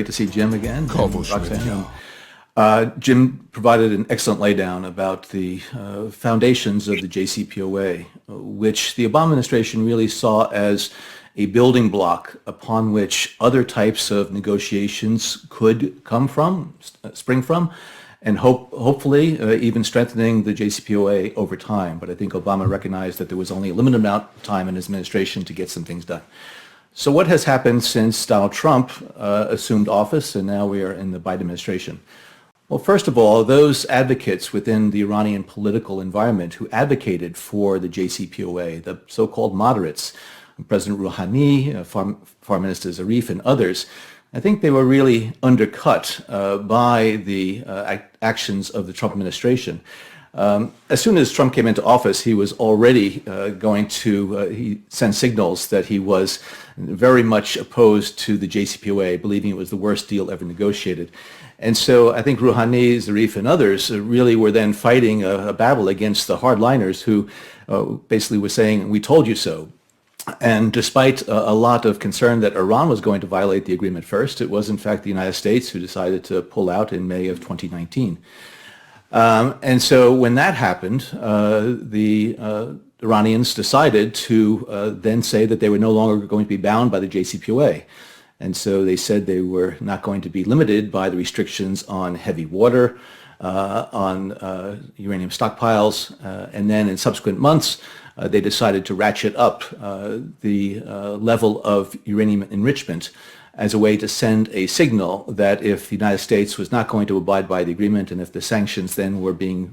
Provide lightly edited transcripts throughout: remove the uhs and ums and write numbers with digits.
To see Jim again. کاوش مدیا. Jim provided an excellent laydown about the foundations of the JCPOA, which the Obama administration really saw as a building block upon which other types of negotiations could come from, spring from, and hopefully even strengthening the JCPOA over time. But I think Obama recognized that there was only a limited amount of time in his administration to get some things done. So what has happened since Donald Trump assumed office and now we are in the Biden administration? Well, first of all, those advocates within the Iranian political environment who advocated for the JCPOA, the so-called moderates, President Rouhani, Foreign Minister Zarif, and others, I think they were really undercut by the actions of the Trump administration. As soon as Trump came into office, he was already going to he sent signals that he was very much opposed to the JCPOA, believing it was the worst deal ever negotiated. And so I think Rouhani, Zarif, and others really were then fighting a battle against the hardliners who basically were saying, "We told you so." And despite a lot of concern that Iran was going to violate the agreement first, it was in fact the United States who decided to pull out in May of 2019. And so when that happened, the Iranians decided to then say that they were no longer going to be bound by the JCPOA. And so they said they were not going to be limited by the restrictions on heavy water, on uranium stockpiles, and then in subsequent months, they decided to ratchet up the level of uranium enrichment as a way to send a signal that if the United States was not going to abide by the agreement and if the sanctions then were being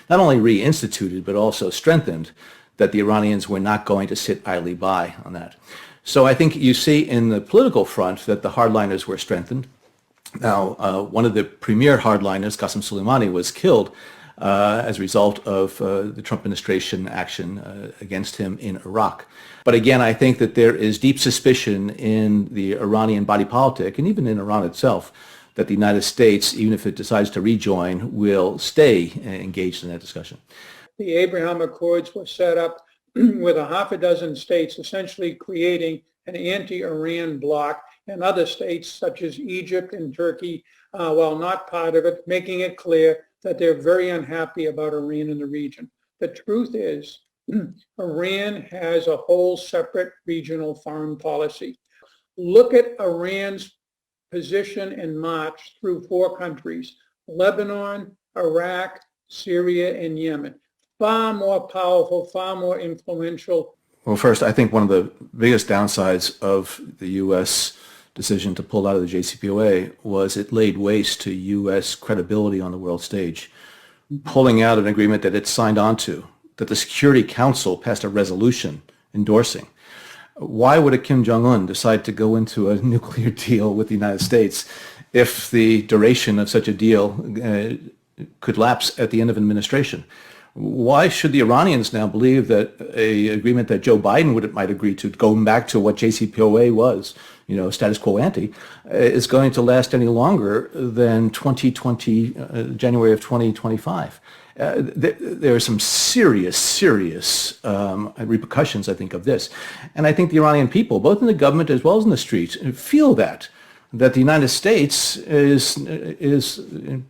not only reinstituted but also strengthened, that the Iranians were not going to sit idly by on that. So I think you see in the political front that the hardliners were strengthened. Now, one of the premier hardliners, Qasem Soleimani, was killed as a result of the Trump administration action against him in Iraq. But again, I think that there is deep suspicion in the Iranian body politic, and even in Iran itself, that the United States, even if it decides to rejoin, will stay engaged in that discussion. The Abraham Accords were set up with a half a dozen states essentially creating an anti-Iran bloc, and other states such as Egypt and Turkey, while not part of it, making it clear that they're very unhappy about Iran in the region. The truth is, Iran has a whole separate regional foreign policy. Look at Iran's position and march through 4 countries, Lebanon, Iraq, Syria, and Yemen. Far more powerful, far more influential. Well, first, I think one of the biggest downsides of the U.S. decision to pull out of the JCPOA was it laid waste to U.S. credibility on the world stage, pulling out an agreement that it signed on to, that the Security Council passed a resolution endorsing. Why would a Kim Jong-un decide to go into a nuclear deal with the United States if the duration of such a deal could lapse at the end of an administration? Why should the Iranians now believe that an agreement that Joe Biden might agree to, going back to what JCPOA was, status quo ante, is going to last any longer than January of 2025? There are some serious repercussions, I think, of this. And I think the Iranian people, both in the government as well as in the streets, feel that the United States is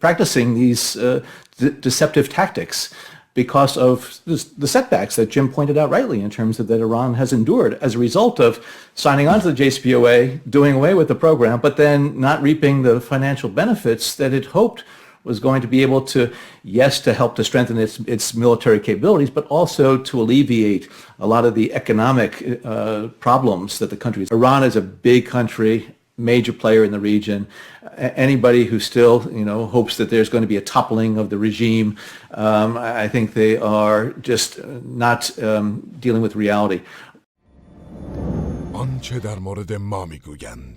practicing these deceptive tactics because of the setbacks that Jim pointed out rightly in terms of that Iran has endured as a result of signing on to the JCPOA, doing away with the program, but then not reaping the financial benefits that it hoped was going to be able to, yes, to help to strengthen its military capabilities, but also to alleviate a lot of the economic problems that the country is. Iran is a big country, major player in the region. Anybody who still, hopes that there's going to be a toppling of the regime, I think they are just not dealing with reality. آنچه در مورد ما میگویند